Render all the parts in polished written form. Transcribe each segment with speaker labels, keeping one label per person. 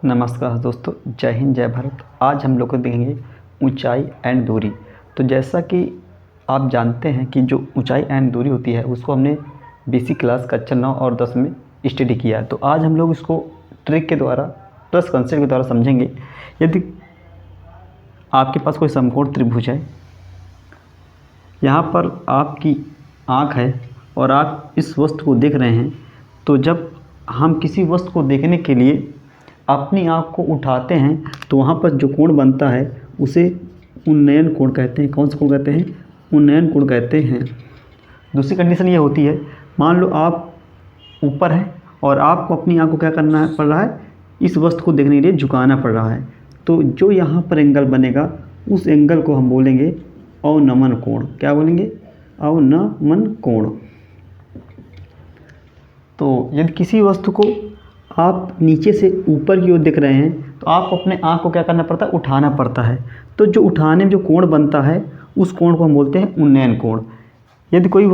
Speaker 1: नमस्कार दोस्तों, जय हिंद जय भारत। आज हम लोग देखेंगे ऊंचाई एंड दूरी। तो जैसा कि आप जानते हैं कि जो ऊंचाई एंड दूरी होती है उसको हमने बेसिक क्लास कक्षा 9 और 10 में स्टडी किया है। तो आज हम लोग इसको ट्रिक के द्वारा प्लस कंसेप्ट के द्वारा समझेंगे। यदि आपके पास कोई समकोण त्रिभुज है, यहाँ पर आपकी आँख है और आप इस वस्तु को देख रहे हैं, तो जब हम किसी वस्तु को देखने के लिए अपनी आँख को उठाते हैं तो वहाँ पर जो कोण बनता है उसे उन्नयन कोण कहते हैं। कौन सा कोण कहते हैं? उन्नयन कोण कहते हैं। दूसरी कंडीशन ये होती है, मान लो आप ऊपर हैं और आपको अपनी आँख को क्या करना पड़ रहा है, इस वस्तु को देखने के लिए झुकाना पड़ रहा है। तो जो यहाँ पर एंगल बनेगा उस एंगल को हम बोलेंगे अवनमन कोण। क्या बोलेंगे? अवनमन कोण। तो यदि किसी वस्तु को आप नीचे से ऊपर की ओर देख रहे हैं तो आपको अपने आँख को क्या करना पड़ता है? उठाना पड़ता है। तो जो उठाने में जो कोण बनता है उस कोण को हम बोलते हैं उन्नयन कोण। यदि कोई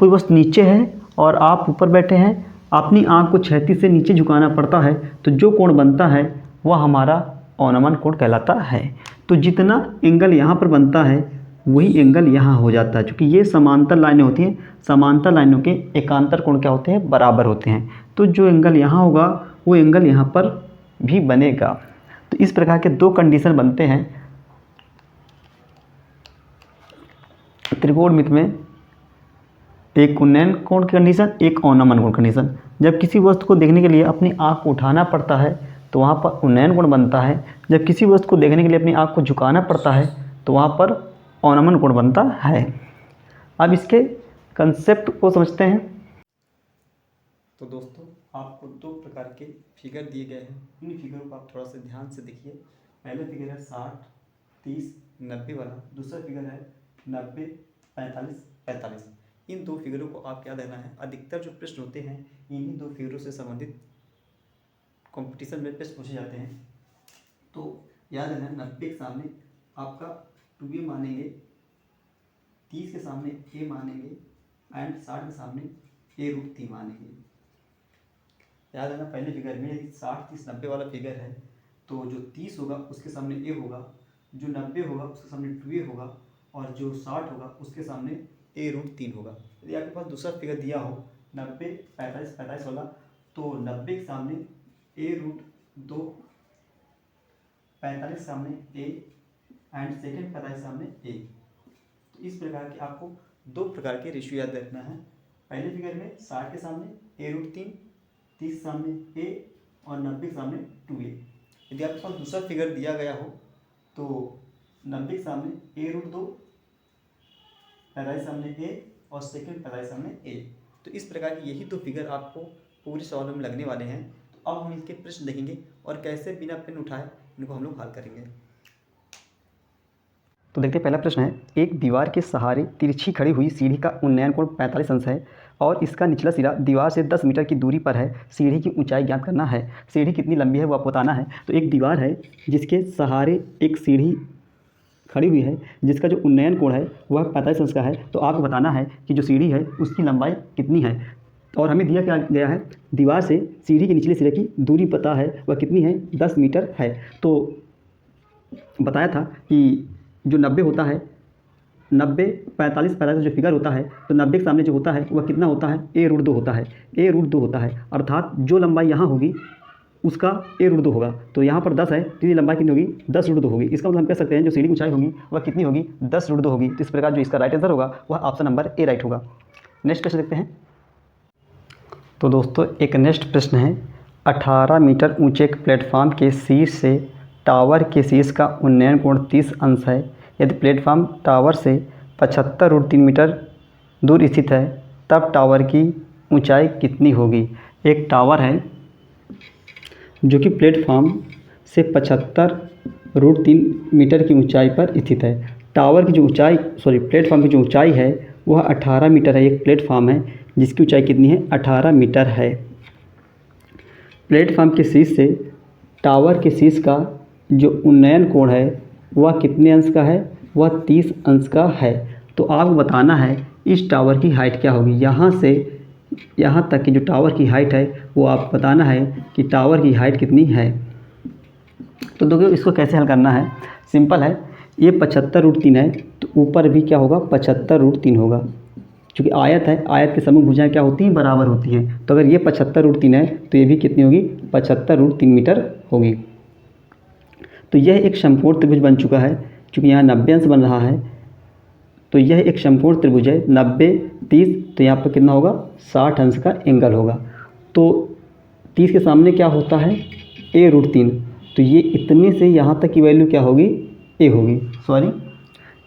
Speaker 1: वस्तु नीचे है और आप ऊपर बैठे हैं, अपनी आँख को क्षैतिज से नीचे झुकाना पड़ता है, तो जो कोण बनता है वह हमारा अवनमन कोण कहलाता है। तो जितना एंगल यहाँ पर बनता है वही एंगल यहाँ हो जाता है। क्योंकि ये समांतर लाइनें होती हैं, समांतर लाइनों के एकांतर कोण क्या होते हैं? बराबर होते हैं। तो जो एंगल यहाँ होगा वो एंगल यहाँ पर भी बनेगा। तो इस प्रकार के दो कंडीशन बनते हैं त्रिकोणमिति में, एक उन्नयन कोण की कंडीशन, एक अवनमन कोण कंडीशन। जब किसी वस्तु को देखने के लिए अपनी आँख को उठाना पड़ता है तो वहाँ पर उन्नयन कोण बनता है। जब किसी वस्तु को देखने के लिए अपनी आँख को झुकाना पड़ता है तो वहाँ पर अवनमन कोण बनता है। अब इसके कंसेप्ट को समझते हैं। तो दोस्तों, आपको दो प्रकार के फिगर दिए गए हैं। इन फिगरों को आप थोड़ा सा ध्यान से देखिए। पहला फिगर है 60, 30, 90 वाला। दूसरा फिगर है 90, 45, 45। इन दो फिगरों को आप याद रखना है। अधिकतर जो प्रश्न होते हैं इन्हीं दो फिगरों से संबंधित कंपटीशन में प्रश्न पूछे जाते हैं। तो याद रखना, 90 के सामने आपका 2a मानेंगे, 30 के सामने a मानेंगे एंड 60 के सामने a√3 मानेंगे। याद रखना, पहले फिगर में यदि 60, 30, 90 वाला फिगर है तो जो 30 होगा उसके सामने a होगा, जो 90 होगा उसके सामने 2a होगा और जो 60 होगा उसके सामने a√3 होगा। यदि आपके पास दूसरा फिगर दिया हो 90, 45, 45 वाला, तो 90 के सामने a√2, 45 के सामने a एंड सेकेंड 45 सामने a। तो इस प्रकार के आपको दो प्रकार के रेशियो याद रखना है। पहले फिगर में 60 के सामने a√3, 30 के सामने a और 90 के सामने 2a। यदि आपके पास दूसरा फिगर दिया गया हो तो 90 के सामने a√2, 45 सामने a और सेकेंड 45 सामने a। तो इस प्रकार की यही दो फिगर आपको पूरी सवालों में लगने वाले हैं। तो अब हम इनके प्रश्न देखेंगे और कैसे बिना पेन उठाए इनको हम लोग हल करेंगे। तो देखते हैं, पहला प्रश्न है, एक दीवार के सहारे तिरछी खड़ी हुई सीढ़ी का उन्नयन कोण 45 अंश है और इसका निचला सिरा दीवार से 10 मीटर की दूरी पर है। सीढ़ी की ऊंचाई ज्ञात करना है। सीढ़ी कितनी लंबी है वो आपको बताना है। तो एक दीवार है जिसके सहारे एक सीढ़ी खड़ी हुई है जिसका जो उन्नयन कोण है वह 45 अंश का है। तो आपको बताना है कि जो सीढ़ी है उसकी लंबाई कितनी है। और हमें दिया क्या गया है, दीवार से सीढ़ी के निचले सिरे की दूरी पता है, वह कितनी है? 10 मीटर है। तो बताया था कि जो 90 होता है, 90, 45, 45 जो फिगर होता है, तो 90 के सामने जो होता है वह कितना होता है? a√2 होता है। a√2 होता है, अर्थात जो लंबाई यहाँ होगी उसका a√2 होगा। तो यहाँ पर 10 है तो ये लंबाई कितनी होगी? 10√2 होगी। इसका मतलब हम कह सकते हैं जो सीढ़ी की ऊंचाई होगी वह कितनी होगी? 10√2 होगी। तो इस प्रकार जो इसका राइट आंसर होगा वह ऑप्शन नंबर ए राइट होगा। नेक्स्ट क्वेश्चन देखते हैं। तो दोस्तों, एक नेक्स्ट प्रश्न है, 18 मीटर ऊंचे एक प्लेटफॉर्म के शीर्ष से टावर के शीर्ष का उन्नयन कोण 30 अंश है। यदि प्लेटफॉर्म टावर से 75√3 मीटर दूर स्थित है तब टावर की ऊंचाई कितनी होगी? एक टावर है जो कि प्लेटफॉर्म से 75√3 मीटर की ऊंचाई पर स्थित है। टावर की जो ऊंचाई प्लेटफॉर्म की जो ऊंचाई है वह 18 मीटर है। एक प्लेटफॉर्म है जिसकी ऊंचाई कितनी है? 18 मीटर है। प्लेटफॉर्म के शीर्ष से टावर के शीर्ष का जो उन्नयन कोण है वह कितने अंश का है? वह 30 अंश का है। तो आपको बताना है इस टावर की हाइट क्या होगी। यहाँ से यहाँ तक की जो टावर की हाइट है वो आप बताना है कि टावर की हाइट कितनी है। तो देखो इसको कैसे हल करना है, सिंपल है। ये 75√3 है तो ऊपर भी क्या होगा 75√3 होगा, क्योंकि आयत है, आयत की समूह भुजाएं क्या होती हैं, बराबर होती हैं। तो अगर ये 75√3 है तो ये भी कितनी होगी, 75√3 मीटर होगी। तो यह एक समकोण त्रिभुज बन चुका है, क्योंकि यहाँ 90 अंश बन रहा है। तो यह एक समकोण त्रिभुज है, 90 30, तो यहाँ पर कितना होगा 60 अंश का एंगल होगा। तो 30 के सामने क्या होता है a√3, तो ये इतने से यहाँ तक की वैल्यू क्या होगी, a होगी, सॉरी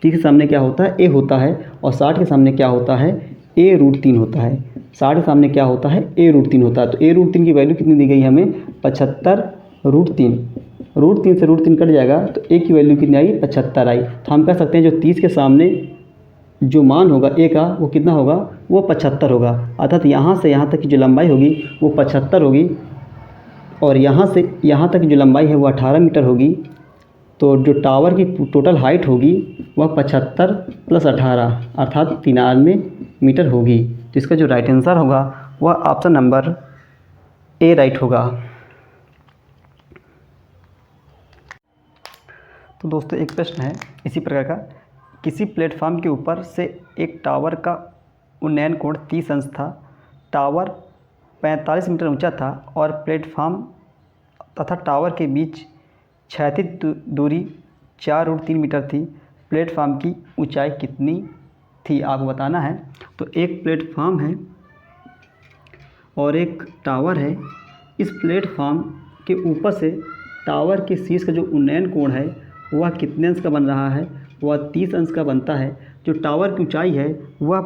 Speaker 1: 30 के सामने क्या होता है a होता है, और 60 के सामने क्या होता है a√3 होता है। 60 के सामने क्या होता है a√3 होता है। तो a√3 की वैल्यू कितनी दी गई है हमें 75√3, √3 से √3 कट जाएगा तो a की वैल्यू कितनी आई 75 आई। तो हम कह सकते हैं जो 30 के सामने जो मान होगा a का वो कितना होगा, वो 75 होगा। अर्थात यहाँ से यहाँ तक की जो लंबाई होगी वो 75 होगी, और यहाँ से यहाँ तक की जो लंबाई है वो 18 मीटर होगी। तो जो टावर की टोटल हाइट होगी वह 75 + 18 अर्थात 93 मीटर होगी। तो इसका जो राइट आंसर होगा वह ऑप्शन नंबर ए राइट होगा। तो दोस्तों एक प्रश्न है इसी प्रकार का, किसी प्लेटफॉर्म के ऊपर से एक टावर का उन्नयन कोण 30 अंश था, टावर 45 मीटर ऊंचा था और प्लेटफॉर्म तथा टावर के बीच क्षैतिज दूरी 4√3 मीटर थी। प्लेटफॉर्म की ऊंचाई कितनी थी, आपको बताना है। तो एक प्लेटफॉर्म है और एक टावर है। इस प्लेटफॉर्म के ऊपर से टावर के शीर्ष का जो उन्नयन कोण है वह कितने अंश का बन रहा है, वह 30 अंश का बनता है। जो टावर की ऊंचाई है वह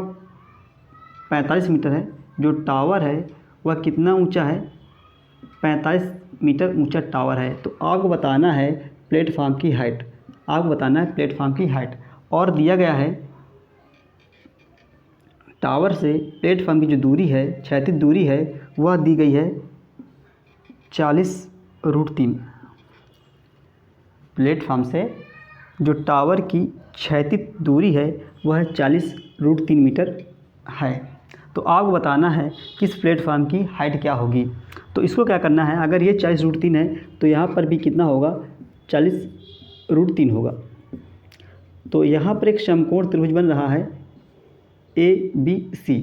Speaker 1: 45 मीटर है। जो टावर है वह कितना ऊंचा है, 45 मीटर ऊंचा टावर है। तो आपको बताना है प्लेटफॉर्म की हाइट, आपको बताना है प्लेटफॉर्म की हाइट। और दिया गया है टावर से प्लेटफॉर्म की जो दूरी है, क्षैतिज दूरी है, वह दी गई है 40√3। प्लेटफॉर्म से जो टावर की क्षैतिज दूरी है वह 40√3 मीटर है। तो आपको बताना है कि इस प्लेटफॉर्म की हाइट क्या होगी। तो इसको क्या करना है, अगर ये 40√3 है तो यहाँ पर भी कितना होगा 40√3 होगा। तो यहाँ पर एक समकोण त्रिभुज बन रहा है ABC।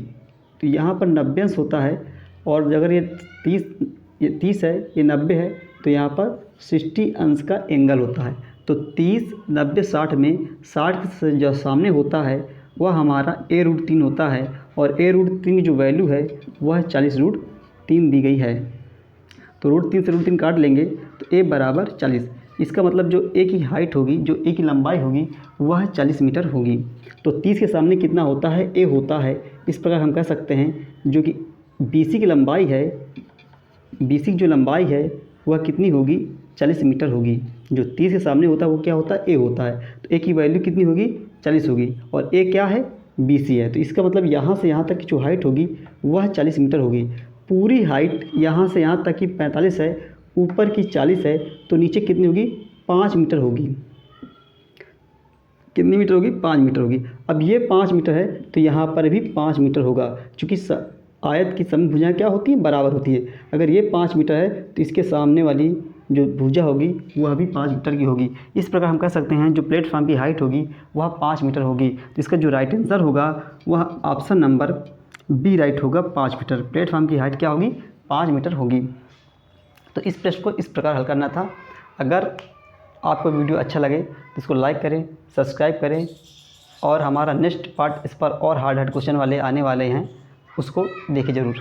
Speaker 1: तो यहाँ पर 90 अंश होता है, और अगर ये 30 है, ये 90 है, तो यहाँ पर 60 अंश का एंगल होता है। तो 30 90 60 में 60 से जो सामने होता है वह हमारा a√3 होता है, और a√3 की जो वैल्यू है वह 40√3 दी गई है। तो √3 से √3 काट लेंगे तो a बराबर 40। इसका मतलब जो a की हाइट होगी, जो a की लंबाई होगी वह 40 मीटर होगी। तो 30 के सामने कितना होता है a होता है। इस प्रकार हम कह सकते हैं जो कि BC की लंबाई है, BC की जो लंबाई है वह कितनी होगी 40 मीटर होगी। जो 30 के सामने होता है वो क्या होता है a होता है। तो a की वैल्यू कितनी होगी 40 होगी, और a क्या है BC है। तो इसका मतलब यहाँ से यहाँ तक की जो हाइट होगी वह 40 मीटर होगी। पूरी हाइट यहाँ से यहाँ तक की 45 है, ऊपर की 40 है, तो नीचे कितनी होगी 5 मीटर होगी। कितनी मीटर होगी 5 मीटर होगी। अब ये 5 मीटर है तो यहाँ पर भी 5 मीटर होगा, क्योंकि आयत की समभुजाएं भुजाएँ क्या होती हैं, बराबर होती है। अगर ये 5 मीटर है तो इसके सामने वाली जो भुजा होगी वह भी 5 मीटर की होगी। इस प्रकार हम कह सकते हैं जो प्लेटफॉर्म की हाइट होगी वह 5 मीटर होगी। तो इसका जो राइट आंसर होगा वह ऑप्शन नंबर बी राइट होगा, 5 मीटर। प्लेटफॉर्म की हाइट क्या होगी 5 मीटर होगी। तो इस प्रश्न को इस प्रकार हल करना था। अगर आपको वीडियो अच्छा लगे तो इसको लाइक करें, सब्सक्राइब करें, और हमारा नेक्स्ट पार्ट इस पर और हार्ड क्वेश्चन वाले आने वाले हैं, उसको देखें ज़रूर।